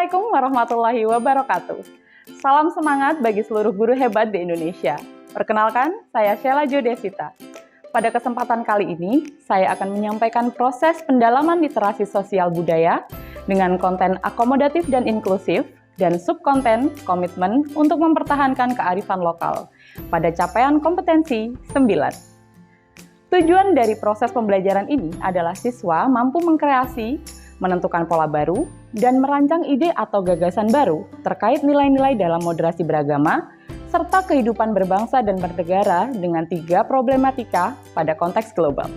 Assalamualaikum warahmatullahi wabarakatuh. Salam semangat bagi seluruh guru hebat di Indonesia. Perkenalkan, saya Sheila Jodesita. Pada kesempatan kali ini, saya akan menyampaikan proses pendalaman literasi sosial budaya dengan konten akomodatif dan inklusif dan subkonten komitmen untuk mempertahankan kearifan lokal pada capaian kompetensi 9. Tujuan dari proses pembelajaran ini adalah siswa mampu mengkreasi, menentukan pola baru, dan merancang ide atau gagasan baru terkait nilai-nilai dalam moderasi beragama, serta kehidupan berbangsa dan bernegara dengan 3 problematika pada konteks global.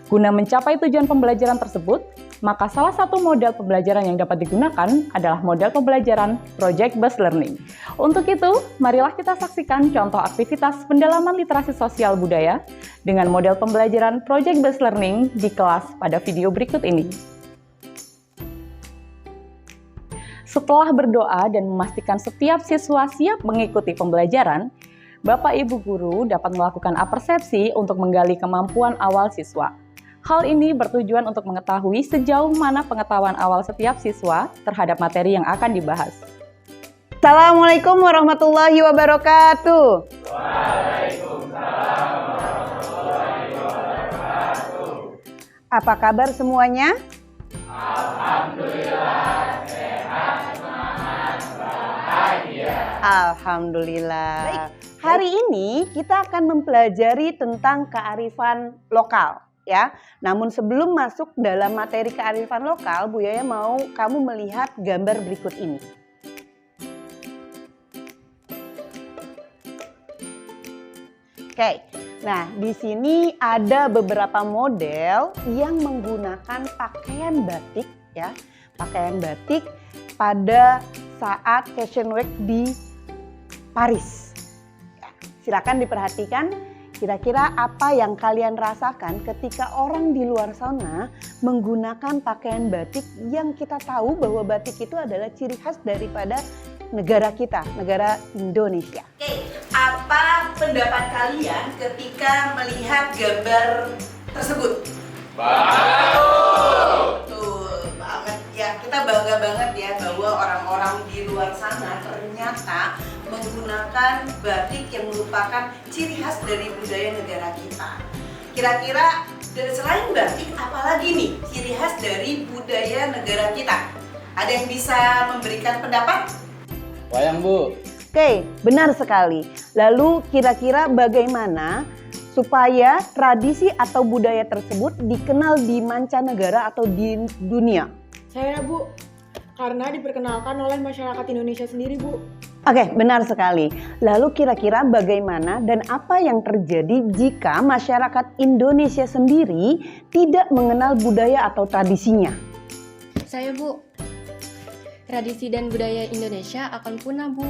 Guna mencapai tujuan pembelajaran tersebut, maka salah satu model pembelajaran yang dapat digunakan adalah model pembelajaran Project-Based Learning. Untuk itu, marilah kita saksikan contoh aktivitas pendalaman literasi sosial budaya dengan model pembelajaran Project-Based Learning di kelas pada video berikut ini. Setelah berdoa dan memastikan setiap siswa siap mengikuti pembelajaran, Bapak Ibu Guru dapat melakukan apersepsi untuk menggali kemampuan awal siswa. Hal ini bertujuan untuk mengetahui sejauh mana pengetahuan awal setiap siswa terhadap materi yang akan dibahas. Assalamualaikum warahmatullahi wabarakatuh. Waalaikumsalam warahmatullahi wabarakatuh. Apa kabar semuanya? Alhamdulillah, sehat, semangat, bahagia. Alhamdulillah. Baik, hari ini kita akan mempelajari tentang kearifan lokal. Ya, namun sebelum masuk dalam materi kearifan lokal, Bu Yaya mau kamu melihat gambar berikut ini. Oke, nah di sini ada beberapa model yang menggunakan pakaian batik, ya, pakaian batik pada saat Fashion Week di Paris. Ya, silakan diperhatikan. Kira-kira apa yang kalian rasakan ketika orang di luar sana menggunakan pakaian batik yang kita tahu bahwa batik itu adalah ciri khas daripada negara kita, negara Indonesia. Oke, apa pendapat kalian ketika melihat gambar tersebut? Betul banget ya, kita bangga banget ya bahwa orang-orang di luar sana ternyata menggunakan batik yang merupakan ciri khas dari budaya negara kita. Kira-kira selain batik, apalagi nih ciri khas dari budaya negara kita? Ada yang bisa memberikan pendapat? Wayang, Bu. Oke, benar sekali. Lalu kira-kira bagaimana supaya tradisi atau budaya tersebut dikenal di mancanegara atau di dunia? Saya, Bu, karena diperkenalkan oleh masyarakat Indonesia sendiri, Bu. Oke, benar sekali. Lalu kira-kira bagaimana dan apa yang terjadi jika masyarakat Indonesia sendiri tidak mengenal budaya atau tradisinya? Saya, Bu, tradisi dan budaya Indonesia akan punah, Bu.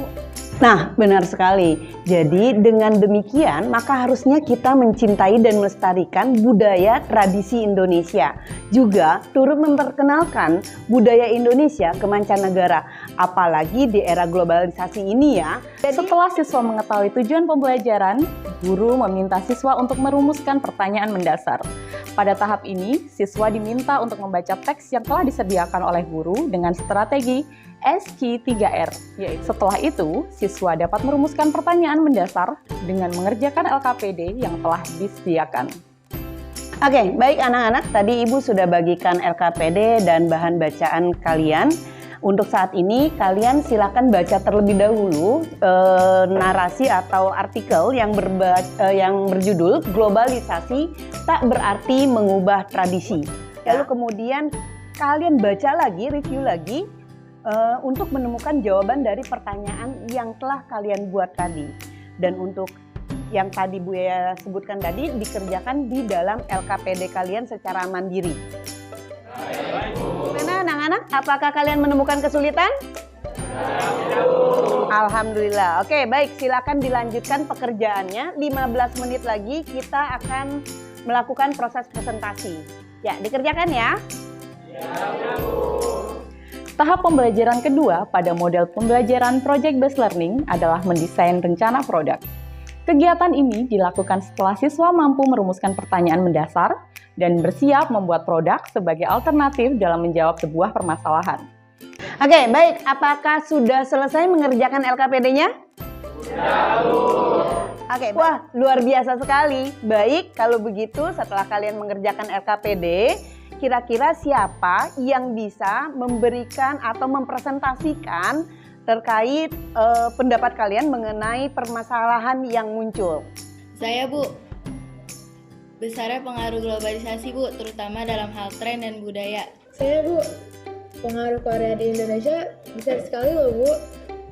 Nah, benar sekali. Jadi dengan demikian maka harusnya kita mencintai dan melestarikan budaya tradisi Indonesia. Juga turut memperkenalkan budaya Indonesia ke mancanegara. Apalagi di era globalisasi ini ya. Setelah siswa mengetahui tujuan pembelajaran, guru meminta siswa untuk merumuskan pertanyaan mendasar. Pada tahap ini, siswa diminta untuk membaca teks yang telah disediakan oleh guru dengan strategi SQ3R. Setelah itu, siswa dapat merumuskan pertanyaan mendasar dengan mengerjakan LKPD yang telah disediakan. Oke, baik anak-anak, tadi Ibu sudah bagikan LKPD dan bahan bacaan kalian. Untuk saat ini kalian silakan baca terlebih dahulu narasi atau artikel yang berjudul Globalisasi Tak Berarti Mengubah Tradisi. Lalu kemudian kalian baca lagi, review lagi untuk menemukan jawaban dari pertanyaan yang telah kalian buat tadi. Dan untuk yang tadi Bu Yaya sebutkan tadi dikerjakan di dalam LKPD kalian secara mandiri. Gimana anak-anak? Apakah kalian menemukan kesulitan? Alhamdulillah. Oke, baik. Silakan dilanjutkan pekerjaannya. 15 menit lagi kita akan melakukan proses presentasi. Ya, dikerjakan ya. Tahap pembelajaran kedua pada model pembelajaran Project-Based Learning adalah mendesain rencana produk. Kegiatan ini dilakukan setelah siswa mampu merumuskan pertanyaan mendasar dan bersiap membuat produk sebagai alternatif dalam menjawab sebuah permasalahan. Oke, baik. Apakah sudah selesai mengerjakan LKPD-nya? Sudah, Bu. Oke, wah luar biasa sekali. Baik, kalau begitu setelah kalian mengerjakan LKPD, kira-kira siapa yang bisa memberikan atau mempresentasikan terkait pendapat kalian mengenai permasalahan yang muncul? Saya, Bu. Besarnya pengaruh globalisasi, Bu, terutama dalam hal tren dan budaya. Saya, Bu. Pengaruh Korea di Indonesia besar sekali loh, Bu.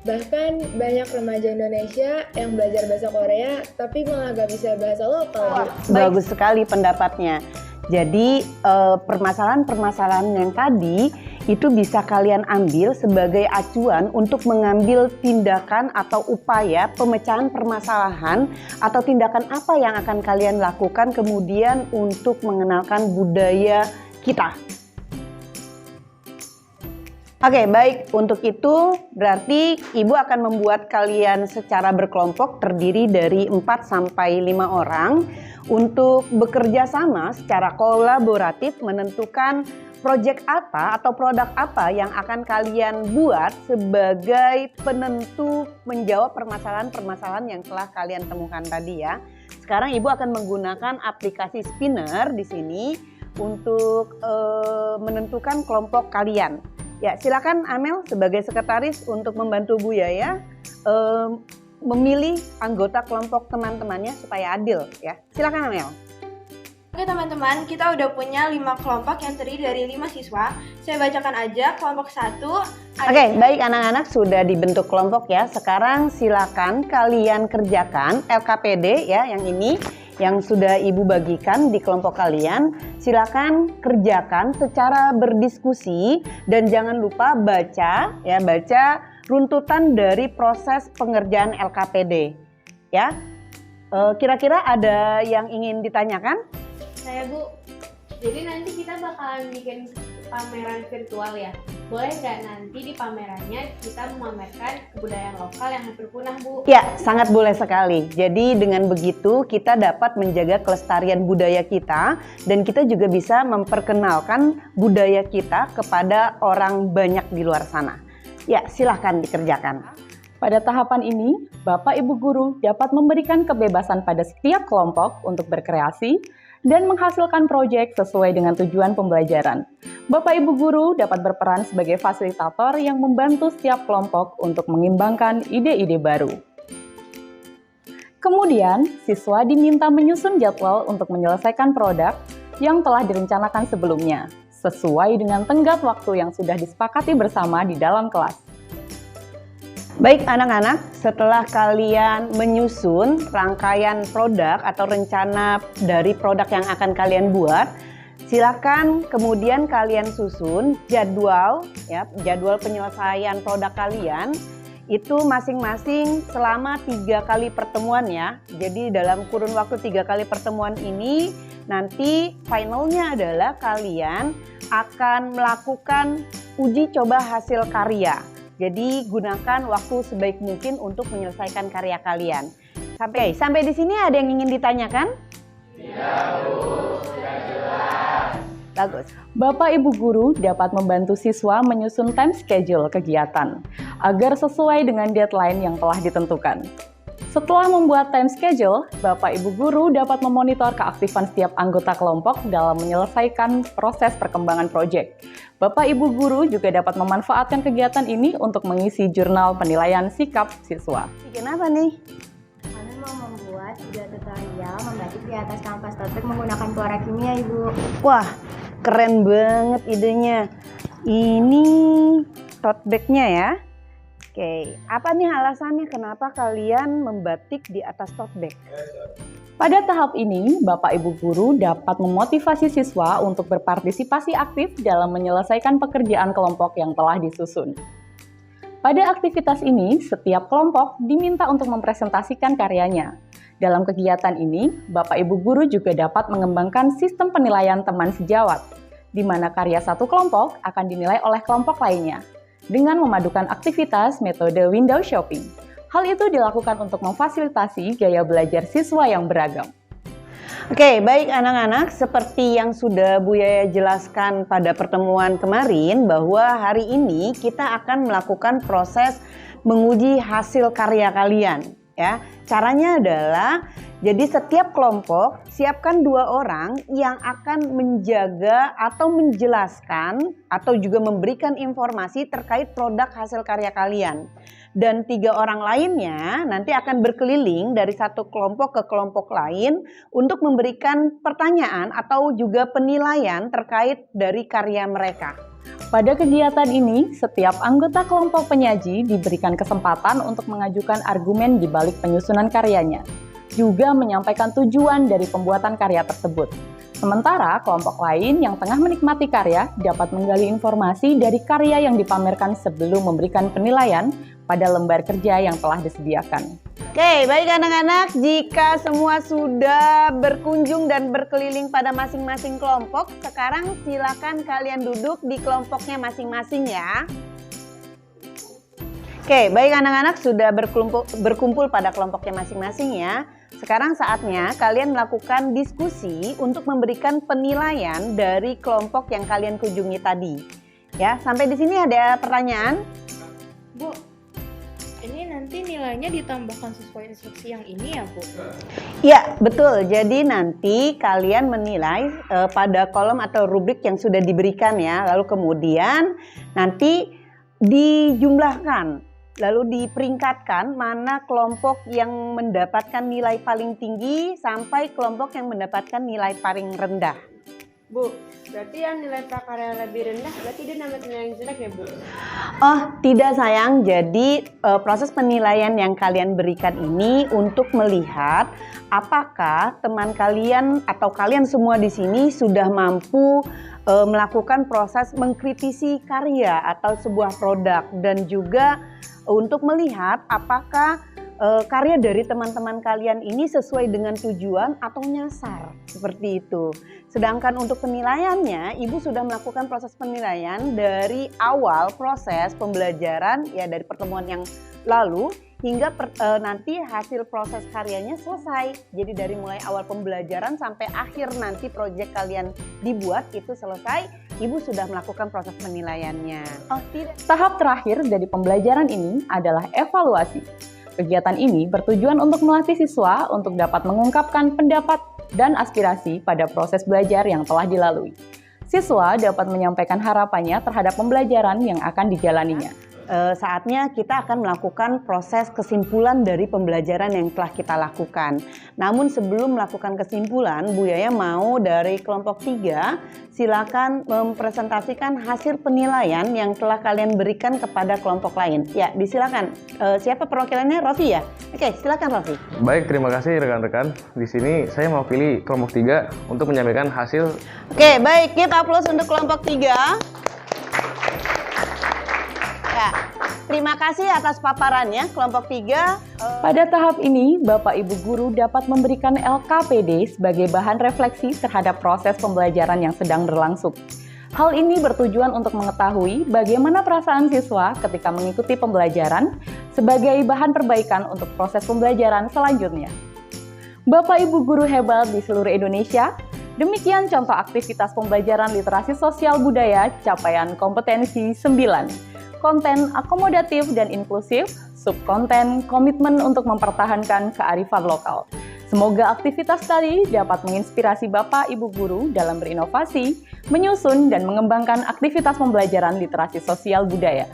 Bahkan banyak remaja Indonesia yang belajar bahasa Korea tapi malah gak bisa bahasa lokal, Bu. Bagus sekali pendapatnya. Jadi permasalahan-permasalahan yang tadi itu bisa kalian ambil sebagai acuan untuk mengambil tindakan atau upaya pemecahan permasalahan atau tindakan apa yang akan kalian lakukan kemudian untuk mengenalkan budaya kita. Oke, baik. Untuk itu berarti Ibu akan membuat kalian secara berkelompok terdiri dari 4 sampai 5 orang untuk bekerja sama secara kolaboratif menentukan proyek apa atau produk apa yang akan kalian buat sebagai penentu menjawab permasalahan-permasalahan yang telah kalian temukan tadi ya. Sekarang Ibu akan menggunakan aplikasi Spinner di sini untuk menentukan kelompok kalian. Ya, silakan Amel sebagai sekretaris untuk membantu Bu Yaya memilih anggota kelompok teman-temannya supaya adil ya. Silakan Amel. Oke teman-teman, kita udah punya 5 kelompok yang terdiri dari 5 siswa. Saya bacakan aja kelompok 1. Oke, baik anak-anak sudah dibentuk kelompok ya. Sekarang silakan kalian kerjakan LKPD ya yang ini yang sudah Ibu bagikan di kelompok kalian. Silakan kerjakan secara berdiskusi dan jangan lupa baca runtutan dari proses pengerjaan LKPD ya. Kira-kira ada yang ingin ditanyakan? Saya, Bu, jadi nanti kita bakalan bikin pameran virtual ya. Boleh nggak nanti di pamerannya kita memamerkan kebudayaan lokal yang hampir punah, Bu? Ya, sangat boleh sekali. Jadi dengan begitu kita dapat menjaga kelestarian budaya kita dan kita juga bisa memperkenalkan budaya kita kepada orang banyak di luar sana. Ya, silahkan dikerjakan. Pada tahapan ini, Bapak Ibu Guru dapat memberikan kebebasan pada setiap kelompok untuk berkreasi dan menghasilkan proyek sesuai dengan tujuan pembelajaran. Bapak Ibu Guru dapat berperan sebagai fasilitator yang membantu setiap kelompok untuk mengembangkan ide-ide baru. Kemudian, siswa diminta menyusun jadwal untuk menyelesaikan produk yang telah direncanakan sebelumnya, sesuai dengan tenggat waktu yang sudah disepakati bersama di dalam kelas. Baik anak-anak, setelah kalian menyusun rangkaian produk atau rencana dari produk yang akan kalian buat, silakan kemudian kalian susun jadwal penyelesaian produk kalian itu masing-masing selama 3 kali pertemuan ya. Jadi dalam kurun waktu 3 kali pertemuan ini nanti finalnya adalah kalian akan melakukan uji coba hasil karya. Jadi gunakan waktu sebaik mungkin untuk menyelesaikan karya kalian. Sampai di sini ada yang ingin ditanyakan? Tidak, Bu. Sudah jelas. Bagus. Bapak Ibu Guru dapat membantu siswa menyusun time schedule kegiatan agar sesuai dengan deadline yang telah ditentukan. Setelah membuat time schedule, Bapak Ibu Guru dapat memonitor keaktifan setiap anggota kelompok dalam menyelesaikan proses perkembangan proyek. Bapak Ibu Guru juga dapat memanfaatkan kegiatan ini untuk mengisi jurnal penilaian sikap siswa. Bikin apa nih? Kami mau membuat video tutorial membatik di atas kanvas tote menggunakan pewarna kimia, Ibu. Wah, keren banget idenya. Ini tote bag-nya ya. Oke, apa nih alasannya kenapa kalian membatik di atas tote bag? Pada tahap ini, Bapak Ibu Guru dapat memotivasi siswa untuk berpartisipasi aktif dalam menyelesaikan pekerjaan kelompok yang telah disusun. Pada aktivitas ini, setiap kelompok diminta untuk mempresentasikan karyanya. Dalam kegiatan ini, Bapak Ibu Guru juga dapat mengembangkan sistem penilaian teman sejawat, di mana karya satu kelompok akan dinilai oleh kelompok lainnya, dengan memadukan aktivitas metode window shopping. Hal itu dilakukan untuk memfasilitasi gaya belajar siswa yang beragam. Oke, baik anak-anak, seperti yang sudah Bu Yaya jelaskan pada pertemuan kemarin bahwa hari ini kita akan melakukan proses menguji hasil karya kalian ya. Caranya adalah jadi setiap kelompok siapkan 2 orang yang akan menjaga atau menjelaskan atau juga memberikan informasi terkait produk hasil karya kalian. Dan 3 orang lainnya nanti akan berkeliling dari satu kelompok ke kelompok lain untuk memberikan pertanyaan atau juga penilaian terkait dari karya mereka. Pada kegiatan ini, setiap anggota kelompok penyaji diberikan kesempatan untuk mengajukan argumen di balik penyusunan karyanya, juga menyampaikan tujuan dari pembuatan karya tersebut. Sementara kelompok lain yang tengah menikmati karya dapat menggali informasi dari karya yang dipamerkan sebelum memberikan penilaian pada lembar kerja yang telah disediakan. Oke, baik anak-anak, jika semua sudah berkunjung dan berkeliling pada masing-masing kelompok, sekarang silakan kalian duduk di kelompoknya masing-masing ya. Oke, baik anak-anak sudah berkumpul pada kelompoknya masing-masing ya. Sekarang saatnya kalian melakukan diskusi untuk memberikan penilaian dari kelompok yang kalian kunjungi tadi. Ya, sampai di sini ada pertanyaan? Bu, ini nanti nilainya ditambahkan sesuai instruksi yang ini ya, Bu? Ya, betul. Jadi nanti kalian menilai pada kolom atau rubrik yang sudah diberikan ya. Lalu kemudian nanti dijumlahkan, lalu diperingkatkan mana kelompok yang mendapatkan nilai paling tinggi sampai kelompok yang mendapatkan nilai paling rendah. Bu, berarti yang nilai prakarya lebih rendah berarti dia nambah nilai yang jelek ya, Bu? Oh, tidak sayang. Jadi proses penilaian yang kalian berikan ini untuk melihat apakah teman kalian atau kalian semua di sini sudah mampu melakukan proses mengkritisi karya atau sebuah produk, dan juga untuk melihat apakah karya dari teman-teman kalian ini sesuai dengan tujuan atau nyasar, seperti itu. Sedangkan untuk penilaiannya, Ibu sudah melakukan proses penilaian dari awal proses pembelajaran ya, dari pertemuan yang lalu hingga nanti hasil proses karyanya selesai. Jadi dari mulai awal pembelajaran sampai akhir nanti proyek kalian dibuat itu selesai, Ibu sudah melakukan proses penilaiannya. Oh, tidak. Tahap terakhir dari pembelajaran ini adalah evaluasi. Kegiatan ini bertujuan untuk melatih siswa untuk dapat mengungkapkan pendapat dan aspirasi pada proses belajar yang telah dilalui. Siswa dapat menyampaikan harapannya terhadap pembelajaran yang akan dijalaninya. Saatnya kita akan melakukan proses kesimpulan dari pembelajaran yang telah kita lakukan. Namun sebelum melakukan kesimpulan, Bu Yaya mau dari kelompok 3 silakan mempresentasikan hasil penilaian yang telah kalian berikan kepada kelompok lain. Ya, disilakan. Siapa perwakilannya? Rofi ya? Oke, silakan Rofi. Baik, terima kasih rekan-rekan. Di sini saya mau pilih kelompok 3 untuk menyampaikan hasil. Oke, baik, kita aplaus untuk kelompok 3. Ya, terima kasih atas paparannya kelompok 3. Pada tahap ini, Bapak Ibu Guru dapat memberikan LKPD sebagai bahan refleksi terhadap proses pembelajaran yang sedang berlangsung. Hal ini bertujuan untuk mengetahui bagaimana perasaan siswa ketika mengikuti pembelajaran sebagai bahan perbaikan untuk proses pembelajaran selanjutnya. Bapak Ibu Guru hebat di seluruh Indonesia, demikian contoh aktivitas pembelajaran literasi sosial budaya capaian kompetensi 9. Konten akomodatif dan inklusif, subkonten komitmen untuk mempertahankan kearifan lokal. Semoga aktivitas tadi dapat menginspirasi Bapak Ibu Guru dalam berinovasi, menyusun dan mengembangkan aktivitas pembelajaran literasi sosial budaya.